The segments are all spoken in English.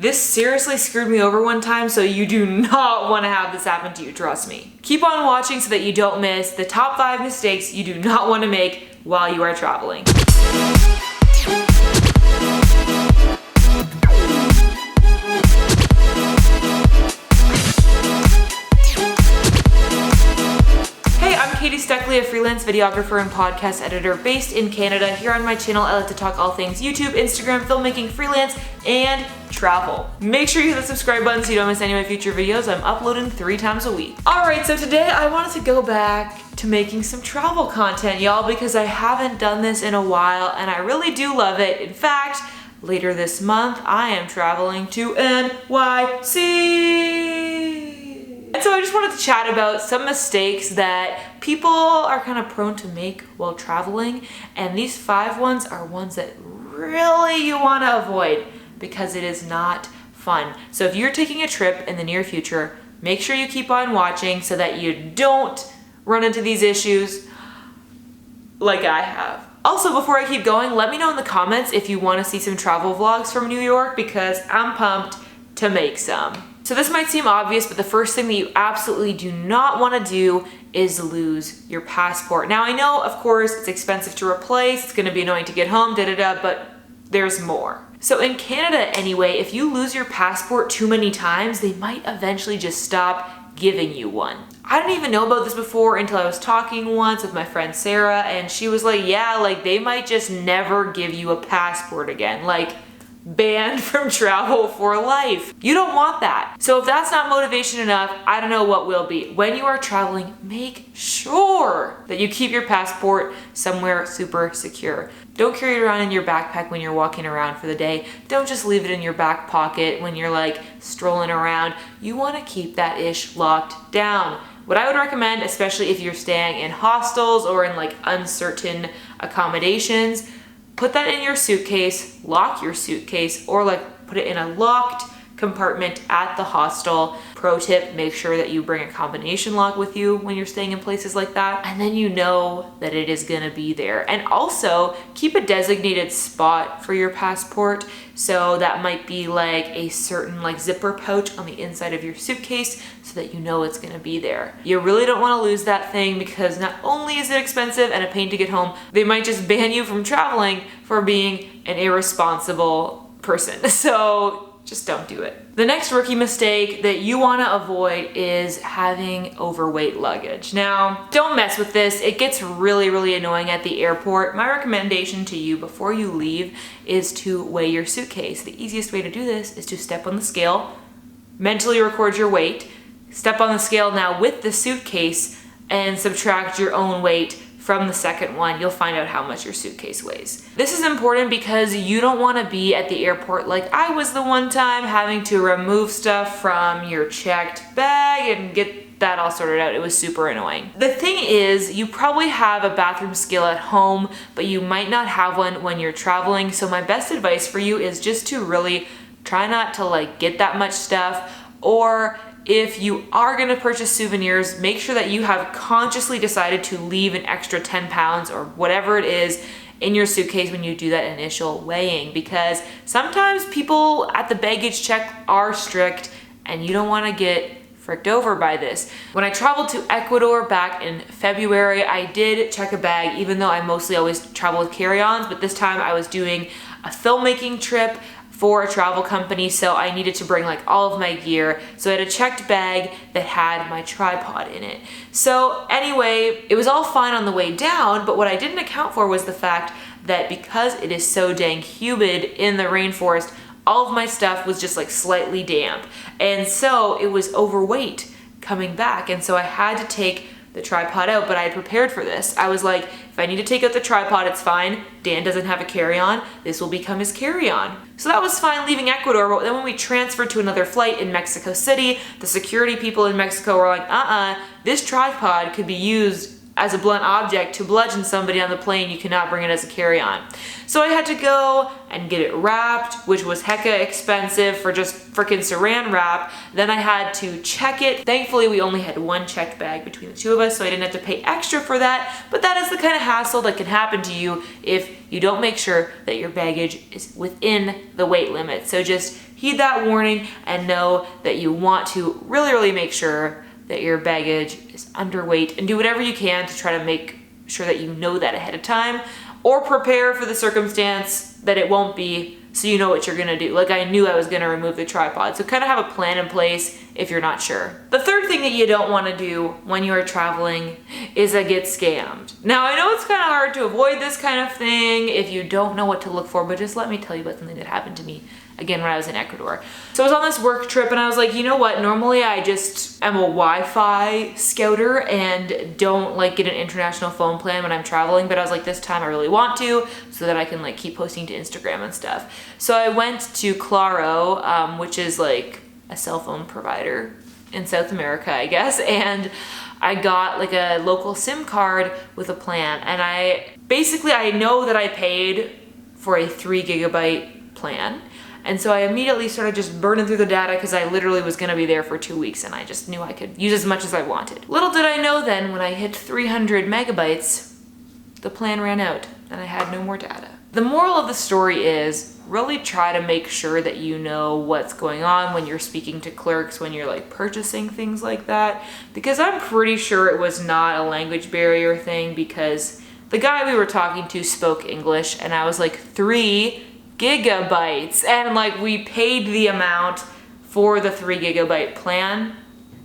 This seriously screwed me over one time, so you do not want to have this happen to you, trust me. Keep on watching so that you don't miss the top 5 mistakes you do not want to make while you are traveling. Steckly, a freelance videographer and podcast editor based in Canada. Here on my channel, I like to talk all things YouTube, Instagram, filmmaking, freelance, and travel. Make sure you hit the subscribe button so you don't miss any of my future videos. I'm uploading 3 times a week. Alright, so today I wanted to go back to making some travel content, y'all, because I haven't done this in a while and I really do love it. In fact, later this month, I am traveling to NYC. And so I just wanted to chat about some mistakes that people are kind of prone to make while traveling, and these 5 ones are ones that really you want to avoid because it is not fun. So if you're taking a trip in the near future, make sure you keep on watching so that you don't run into these issues like I have. Also, before I keep going, let me know in the comments if you want to see some travel vlogs from New York because I'm pumped to make some. So this might seem obvious, but the first thing that you absolutely do not want to do is lose your passport. Now I know, of course, it's expensive to replace, it's going to be annoying to get home, but there's more. So in Canada anyway, if you lose your passport too many times, they might eventually just stop giving you one. I didn't even know about this before until I was talking once with my friend Sarah, and she was like, yeah, like they might just never give you a passport again. Like, banned from travel for life. You don't want that. So if that's not motivation enough, I don't know what will be. When you are traveling, make sure that you keep your passport somewhere super secure. Don't carry it around in your backpack when you're walking around for the day. Don't just leave it in your back pocket when you're like strolling around. You want to keep that ish locked down. What I would recommend, especially if you're staying in hostels or in like uncertain accommodations, put that in your suitcase, lock your suitcase, or like put it in a locked compartment at the hostel. Pro tip, make sure that you bring a combination lock with you when you're staying in places like that, and then you know that it is gonna be there. And also keep a designated spot for your passport. So that might be like a certain like zipper pouch on the inside of your suitcase so that you know it's gonna be there. You really don't wanna lose that thing because not only is it expensive and a pain to get home, they might just ban you from traveling for being an irresponsible person. So just don't do it. The next rookie mistake that you want to avoid is having overweight luggage. Now, don't mess with this. It gets really, really annoying at the airport. My recommendation to you before you leave is to weigh your suitcase. The easiest way to do this is to step on the scale, mentally record your weight, step on the scale now with the suitcase, and subtract your own weight from the second one. You'll find out how much your suitcase weighs. This is important because you don't want to be at the airport like I was the one time, having to remove stuff from your checked bag and get that all sorted out. It was super annoying. The thing is, you probably have a bathroom scale at home, but you might not have one when you're traveling. So my best advice for you is just to really try not to like get that much stuff, or if you are gonna purchase souvenirs, make sure that you have consciously decided to leave an extra 10 pounds or whatever it is in your suitcase when you do that initial weighing, because sometimes people at the baggage check are strict and you don't wanna get fricked over by this. When I traveled to Ecuador back in February, I did check a bag, even though I mostly always travel with carry-ons, but this time I was doing a filmmaking trip for a travel company, so I needed to bring like all of my gear. So I had a checked bag that had my tripod in it. So anyway, it was all fine on the way down, but what I didn't account for was the fact that because it is so dang humid in the rainforest, all of my stuff was just like slightly damp. And so it was overweight coming back. And so I had to take the tripod out, but I had prepared for this. I was like, if I need to take out the tripod, it's fine. Dan doesn't have a carry-on. This will become his carry-on. So that was fine leaving Ecuador, but then when we transferred to another flight in Mexico City, the security people in Mexico were like, this tripod could be used as a blunt object to bludgeon somebody on the plane. You cannot bring it as a carry-on. So I had to go and get it wrapped, which was hecka expensive for just frickin' saran wrap. Then I had to check it. Thankfully, we only had one checked bag between the two of us, so I didn't have to pay extra for that. But that is the kind of hassle that can happen to you if you don't make sure that your baggage is within the weight limit. So just heed that warning and know that you want to really make sure that your baggage is underweight, and do whatever you can to try to make sure that you know that ahead of time, or prepare for the circumstance that it won't be, so you know what you're gonna do. Like, I knew I was gonna remove the tripod, so kind of have a plan in place if you're not sure. The third thing that you don't wanna do when you are traveling is get scammed. Now, I know it's kind of hard to avoid this kind of thing if you don't know what to look for, but just let me tell you about something that happened to me again when I was in Ecuador. So I was on this work trip and I was like, you know what, normally I just am a Wi-Fi scouter and don't like get an international phone plan when I'm traveling, but I was like, this time I really want to, so that I can like keep posting to Instagram and stuff. So I went to Claro, which is like a cell phone provider in South America, I guess, and I got like a local SIM card with a plan, and I know that I paid for a 3 GB plan. And so I immediately started just burning through the data because I literally was gonna be there for 2 weeks and I just knew I could use as much as I wanted. Little did I know then, when I hit 300 megabytes, the plan ran out and I had no more data. The moral of the story is really try to make sure that you know what's going on when you're speaking to clerks, when you're like purchasing things like that, because I'm pretty sure it was not a language barrier thing, because the guy we were talking to spoke English and I was like, 3 gigabytes, and like we paid the amount for the 3 GB plan.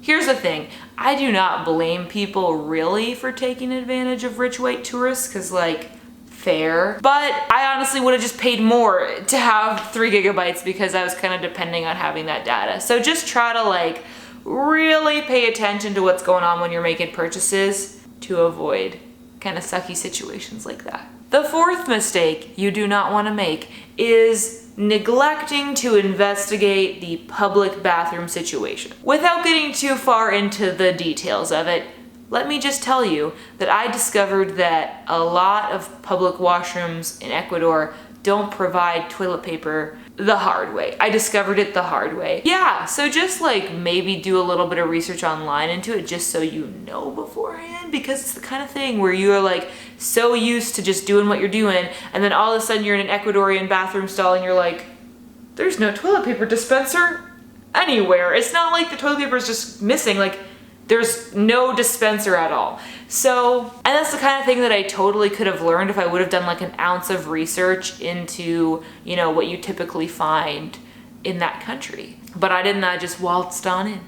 Here's the thing, I do not blame people really for taking advantage of rich white tourists, because like, fair, but I honestly would have just paid more to have 3 gigabytes because I was kind of depending on having that data. So just try to like really pay attention to what's going on when you're making purchases to avoid kind of sucky situations like that. The fourth mistake you do not want to make is neglecting to investigate the public bathroom situation. Without getting too far into the details of it, let me just tell you that I discovered that a lot of public washrooms in Ecuador don't provide toilet paper the hard way. I discovered it the hard way. Yeah, so just like maybe do a little bit of research online into it just so you know beforehand, because it's the kind of thing where you are like so used to just doing what you're doing, and then all of a sudden you're in an Ecuadorian bathroom stall and you're like, there's no toilet paper dispenser anywhere. It's not like the toilet paper is just missing, like there's no dispenser at all. So, and that's the kind of thing that I totally could have learned if I would have done like an ounce of research into, you know, what you typically find in that country. But I didn't, I just waltzed on in.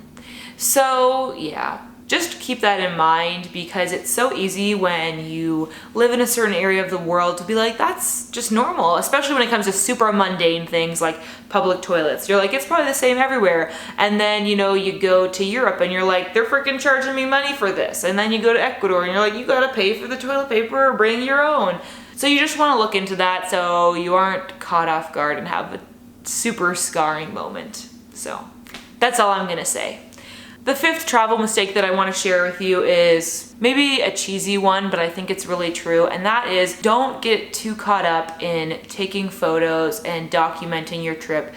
So yeah, just keep that in mind, because it's so easy when you live in a certain area of the world to be like, that's just normal, especially when it comes to super mundane things like public toilets. You're like, it's probably the same everywhere. And then, you know, you go to Europe and you're like, they're freaking charging me money for this. And then you go to Ecuador and you're like, you gotta pay for the toilet paper or bring your own. So you just wanna look into that so you aren't caught off guard and have a super scarring moment. So that's all I'm gonna say. The fifth travel mistake that I want to share with you is maybe a cheesy one, but I think it's really true, and that is don't get too caught up in taking photos and documenting your trip,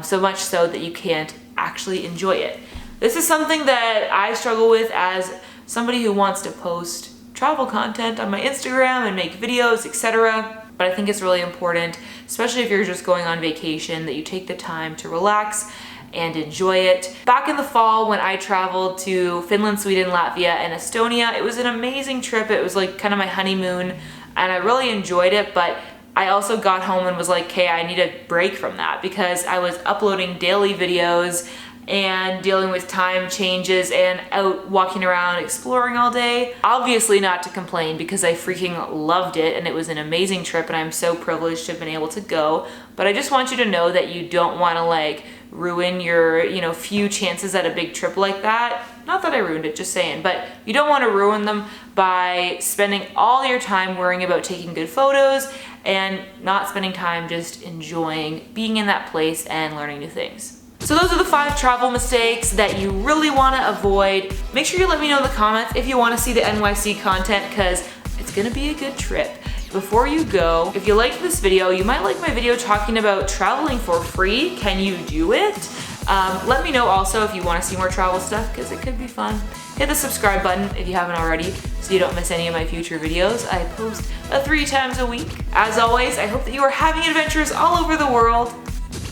so much so that you can't actually enjoy it. This is something that I struggle with as somebody who wants to post travel content on my Instagram and make videos, etc. But I think it's really important, especially if you're just going on vacation, that you take the time to relax and enjoy it. Back in the fall when I traveled to Finland, Sweden, Latvia, and Estonia, it was an amazing trip. It was like kind of my honeymoon and I really enjoyed it, but I also got home and was like, okay, I need a break from that, because I was uploading daily videos and dealing with time changes and out walking around exploring all day. Obviously not to complain, because I freaking loved it and it was an amazing trip and I'm so privileged to have been able to go. But I just want you to know that you don't want to like ruin your, you know, few chances at a big trip like that. Not that I ruined it, just saying, but you don't want to ruin them by spending all your time worrying about taking good photos and not spending time just enjoying being in that place and learning new things. So those are the 5 travel mistakes that you really want to avoid. Make sure you let me know in the comments if you want to see the NYC content, because it's going to be a good trip. Before you go, if you liked this video, you might like my video talking about traveling for free. Can you do it? Let me know also if you want to see more travel stuff, because it could be fun. Hit the subscribe button if you haven't already so you don't miss any of my future videos. I post 3 times a week. As always, I hope that you are having adventures all over the world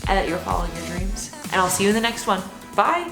and that you're following your dreams. and I'll see you in the next one. Bye.